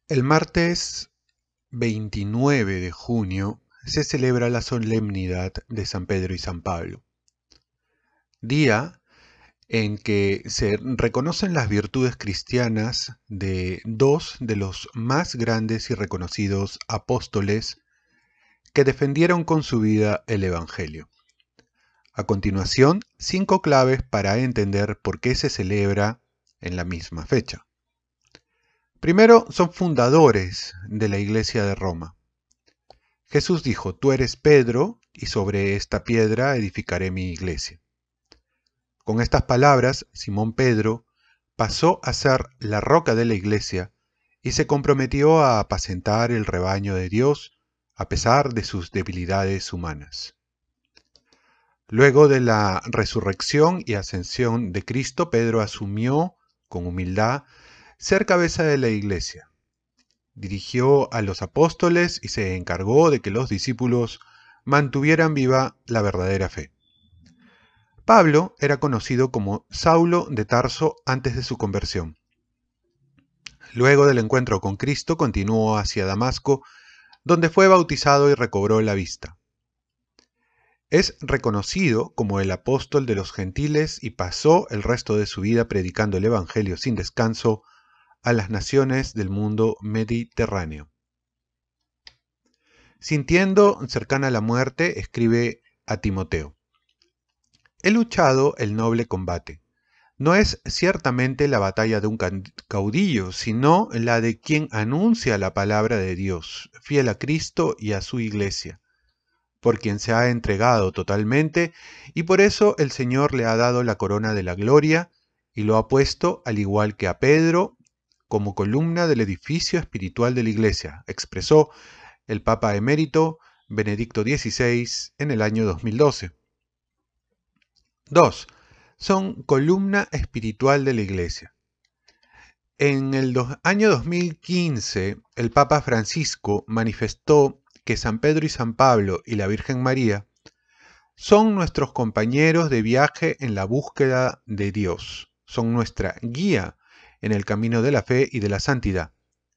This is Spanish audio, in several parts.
El martes 29 de junio se celebra la solemnidad de San Pedro y San Pablo, día en que se reconocen las virtudes cristianas de dos de los más grandes y reconocidos apóstoles que defendieron con su vida el Evangelio. A continuación, 5 claves para entender por qué se celebra en la misma fecha. Primero, son fundadores de la Iglesia de Roma. Jesús dijo: tú eres Pedro, y sobre esta piedra edificaré mi iglesia. Con estas palabras, Simón Pedro pasó a ser la roca de la iglesia y se comprometió a apacentar el rebaño de Dios a pesar de sus debilidades humanas. Luego de la resurrección y ascensión de Cristo, Pedro asumió con humildad ser cabeza de la iglesia. Dirigió a los apóstoles y se encargó de que los discípulos mantuvieran viva la verdadera fe. Pablo era conocido como Saulo de Tarso antes de su conversión. Luego del encuentro con Cristo continuó hacia Damasco, donde fue bautizado y recobró la vista. Es reconocido como el apóstol de los gentiles y pasó el resto de su vida predicando el Evangelio sin descanso a las naciones del mundo mediterráneo. Sintiendo cercana la muerte, escribe a Timoteo: he luchado el noble combate. No es ciertamente la batalla de un caudillo, sino la de quien anuncia la palabra de Dios, fiel a Cristo y a su iglesia, por quien se ha entregado totalmente, y por eso el Señor le ha dado la corona de la gloria y lo ha puesto, al igual que a Pedro, como columna del edificio espiritual de la iglesia, expresó el Papa emérito Benedicto XVI en el año 2012. 2. Son columna espiritual de la iglesia. En el año 2015, el Papa Francisco manifestó que San Pedro y San Pablo y la Virgen María son nuestros compañeros de viaje en la búsqueda de Dios, son nuestra guía en el camino de la fe y de la santidad.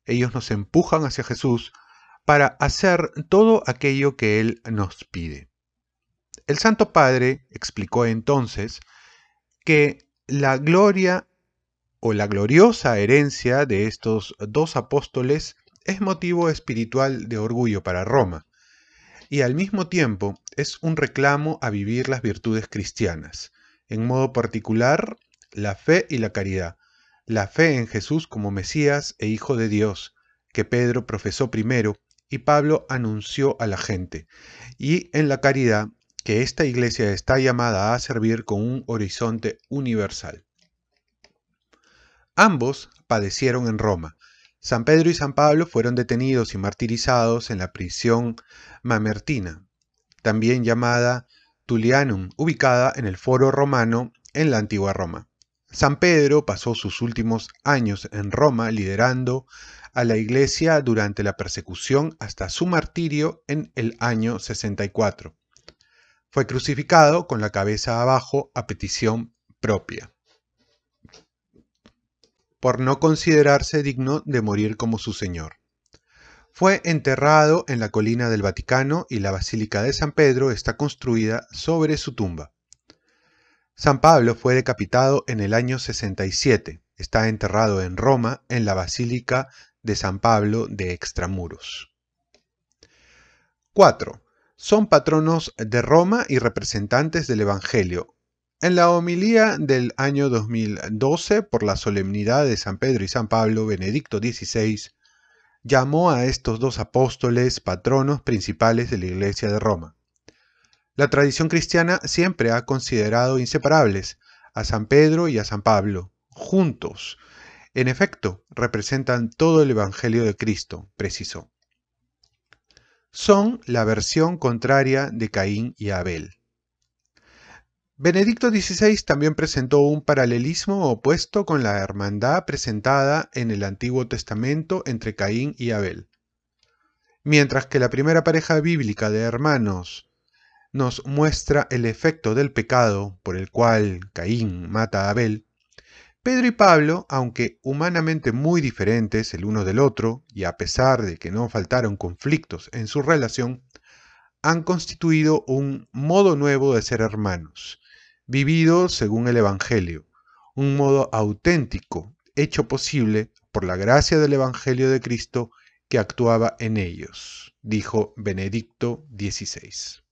Ellos nos empujan hacia Jesús para hacer todo aquello que Él nos pide. El Santo Padre explicó entonces que la gloria o la gloriosa herencia de estos dos apóstoles es motivo espiritual de orgullo para Roma, y al mismo tiempo es un reclamo a vivir las virtudes cristianas, en modo particular la fe y la caridad, la fe en Jesús como Mesías e Hijo de Dios, que Pedro profesó primero y Pablo anunció a la gente, y en la caridad que esta iglesia está llamada a servir con un horizonte universal. Ambos padecieron en Roma. San Pedro y San Pablo fueron detenidos y martirizados en la prisión mamertina, también llamada Tullianum, ubicada en el Foro Romano en la antigua Roma. San Pedro pasó sus últimos años en Roma liderando a la iglesia durante la persecución hasta su martirio en el año 64. Fue crucificado con la cabeza abajo a petición propia, por no considerarse digno de morir como su Señor. Fue enterrado en la colina del Vaticano y la Basílica de San Pedro está construida sobre su tumba. San Pablo fue decapitado en el año 67. Está enterrado en Roma en la Basílica de San Pablo de Extramuros. 4. Son patronos de Roma y representantes del Evangelio. En la homilía del año 2012 por la solemnidad de San Pedro y San Pablo, Benedicto XVI llamó a estos dos apóstoles patronos principales de la Iglesia de Roma. La tradición cristiana siempre ha considerado inseparables a San Pedro y a San Pablo, juntos. En efecto, representan todo el Evangelio de Cristo, precisó. Son la versión contraria de Caín y Abel. Benedicto XVI también presentó un paralelismo opuesto con la hermandad presentada en el Antiguo Testamento entre Caín y Abel. Mientras que la primera pareja bíblica de hermanos nos muestra el efecto del pecado por el cual Caín mata a Abel, Pedro y Pablo, aunque humanamente muy diferentes el uno del otro, y a pesar de que no faltaron conflictos en su relación, han constituido un modo nuevo de ser hermanos, vivido según el Evangelio, un modo auténtico, hecho posible por la gracia del Evangelio de Cristo que actuaba en ellos, dijo Benedicto XVI.